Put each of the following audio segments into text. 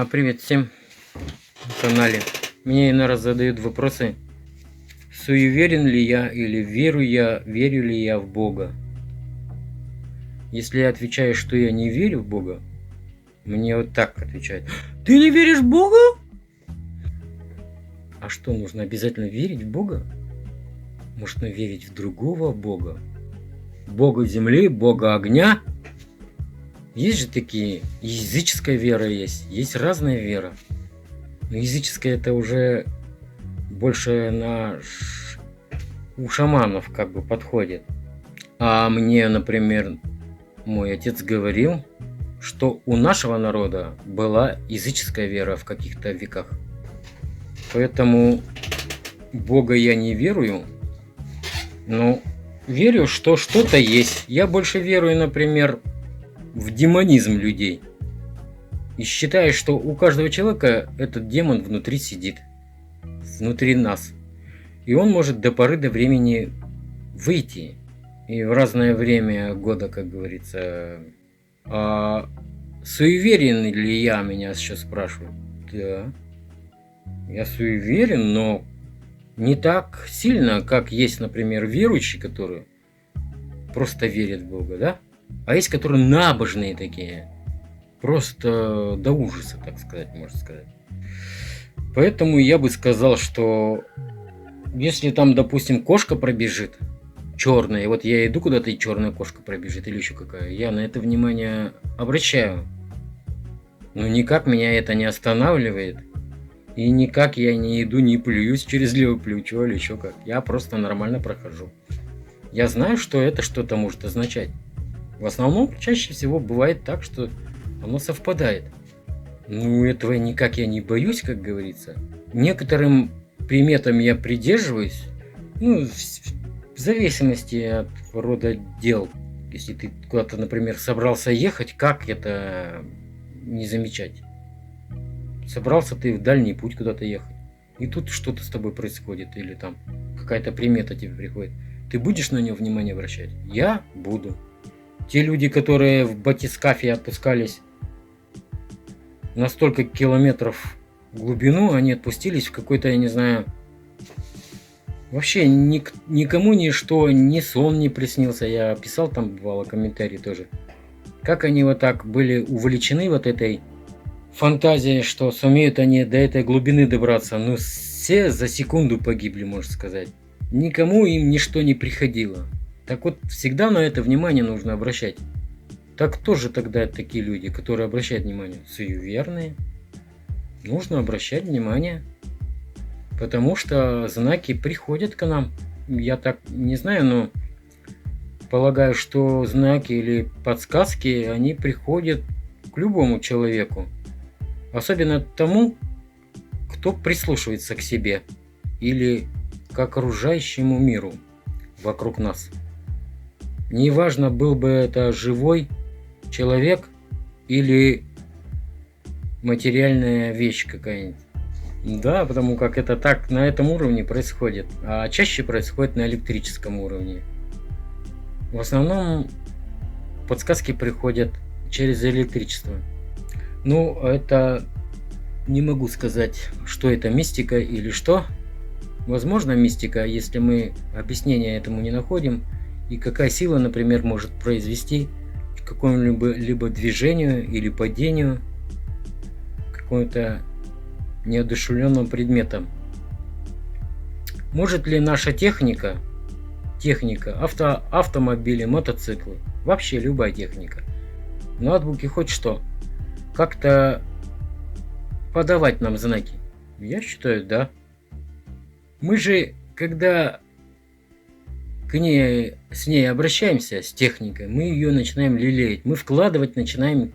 Привет всем на канале. Мне иногда задают вопросы, суеверен ли я или верю ли я в Бога. Если я отвечаю, что я не верю в Бога, мне вот так отвечают: ты не веришь в Бога? А что, нужно обязательно верить в Бога? Можно верить в другого Бога. Бога земли, Бога огня. Есть же такие, языческая вера есть разная вера. Но языческая это уже больше у шаманов как бы подходит. А мне, например, мой отец говорил, что у нашего народа была языческая вера в каких-то веках. Поэтому в Бога я не верую, но верю, что что-то есть. Я больше верую, например, в демонизм людей. И считаю, что у каждого человека этот демон внутри сидит. Внутри нас. И он может до поры до времени выйти. И в разное время года, как говорится. А суеверен ли я, меня сейчас спрашивают? Да. Я суеверен, но не так сильно, как есть, например, верующие, которые просто верят в Бога, да? А есть, которые набожные такие. Просто до ужаса, так сказать, можно сказать. Поэтому я бы сказал, что если там, допустим, кошка пробежит, черная, вот я иду куда-то, и черная кошка пробежит, или еще какая, я на это внимание обращаю. Но никак меня это не останавливает. И никак я не иду, не плююсь через левое плечо или еще как. Я просто нормально прохожу. Я знаю, что это что-то может означать. В основном, чаще всего бывает так, что оно совпадает. Ну, этого никак я не боюсь, как говорится. Некоторым приметам я придерживаюсь. Ну, в зависимости от рода дел. Если ты куда-то, например, собрался ехать, как это не замечать? Собрался ты в дальний путь куда-то ехать. И тут что-то с тобой происходит. Или там какая-то примета тебе приходит. Ты будешь на нее внимание обращать? Я буду. Те люди, которые в батискафе опускались на столько километров в глубину, они отпустились в какой-то, я не знаю, вообще никому ничто, ни сон не приснился. Я писал там, бывало, комментарии тоже. Как они вот так были увлечены вот этой фантазией, что сумеют они до этой глубины добраться. Ну, все за секунду погибли, можно сказать. Никому им ничто не приходило. Так вот, всегда на это внимание нужно обращать. Так кто же тогда такие люди, которые обращают внимание? Суеверные. Нужно обращать внимание. Потому что знаки приходят к нам. Я так не знаю, но полагаю, что знаки или подсказки, они приходят к любому человеку. Особенно тому, кто прислушивается к себе. Или к окружающему миру вокруг нас. Неважно, был бы это живой человек или материальная вещь какая-нибудь. Да, потому как это так на этом уровне происходит. А чаще происходит на электрическом уровне. В основном подсказки приходят через электричество. Ну, это не могу сказать, что это мистика или что. Возможно, мистика, если мы объяснения этому не находим. И какая сила, например, может произвести к какому-либо движению или падению какому-то неодушевленным предметом. Может ли наша техника, автомобили, мотоциклы, вообще любая техника, ноутбуки, хоть что, как-то подавать нам знаки? Я считаю, да. Мы же, когда с ней обращаемся, с техникой, мы ее начинаем лелеять, мы вкладывать начинаем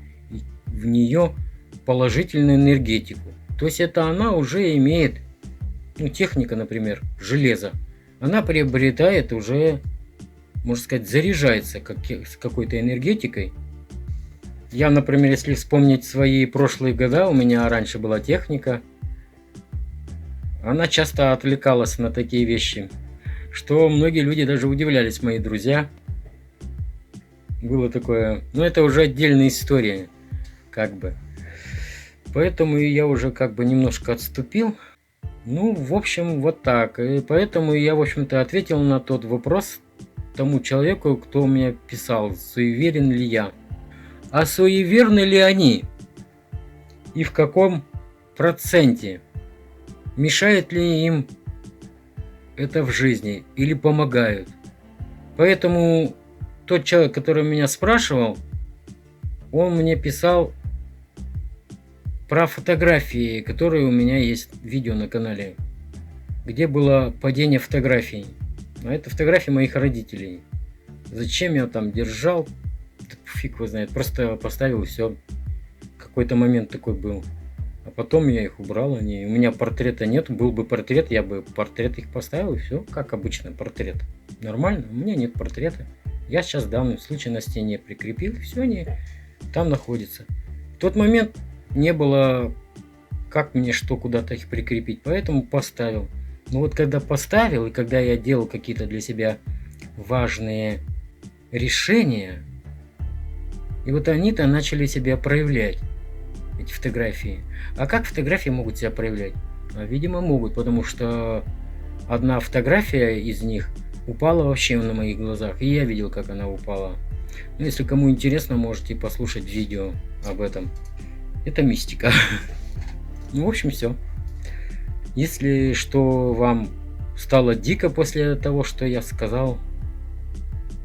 в нее положительную энергетику. То есть это она уже имеет, ну, техника, например, железо, она приобретает уже, можно сказать, заряжается с какой-то энергетикой. Я, например, если вспомнить свои прошлые года, у меня раньше была техника, она часто отвлекалась на такие вещи, что многие люди даже удивлялись, мои друзья. Было такое. Но это уже отдельная история, как бы. Поэтому я уже как бы немножко отступил. Ну, в общем, вот так. И поэтому я, в общем-то, ответил на тот вопрос тому человеку, кто мне писал, суеверен ли я. А суеверны ли они? И в каком проценте? Мешает ли им это в жизни или помогают? Поэтому тот человек, который меня спрашивал, он мне писал про фотографии, которые у меня есть видео на канале, где было падение фотографий. А это фотографии моих родителей. Зачем я там держал? Фиг его знает. Просто поставил и все. Какой-то момент такой был. А потом я их убрал. У меня портрета нет. Был бы портрет, я бы портрет их поставил. И все, как обычно, портрет. Нормально. У меня нет портрета. Я сейчас в данном случае на стене прикрепил. Все, они там находятся. В тот момент не было, как мне что куда-то их прикрепить. Поэтому поставил. Но вот когда поставил, и когда я делал какие-то для себя важные решения, и вот они-то начали себя проявлять, эти фотографии. А как фотографии могут себя проявлять? Видимо, могут, потому что одна фотография из них упала вообще на моих глазах, и я видел, как она упала. Ну, если кому интересно, можете послушать видео об этом. Это мистика. Ну, в общем, все. Если что вам стало дико после того, что я сказал,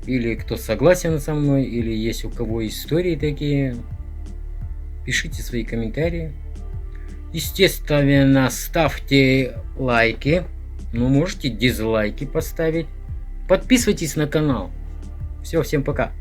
или кто согласен со мной, или есть у кого истории такие, пишите свои комментарии. Естественно, ставьте лайки, но можете дизлайки поставить. Подписывайтесь на канал. Все, всем пока.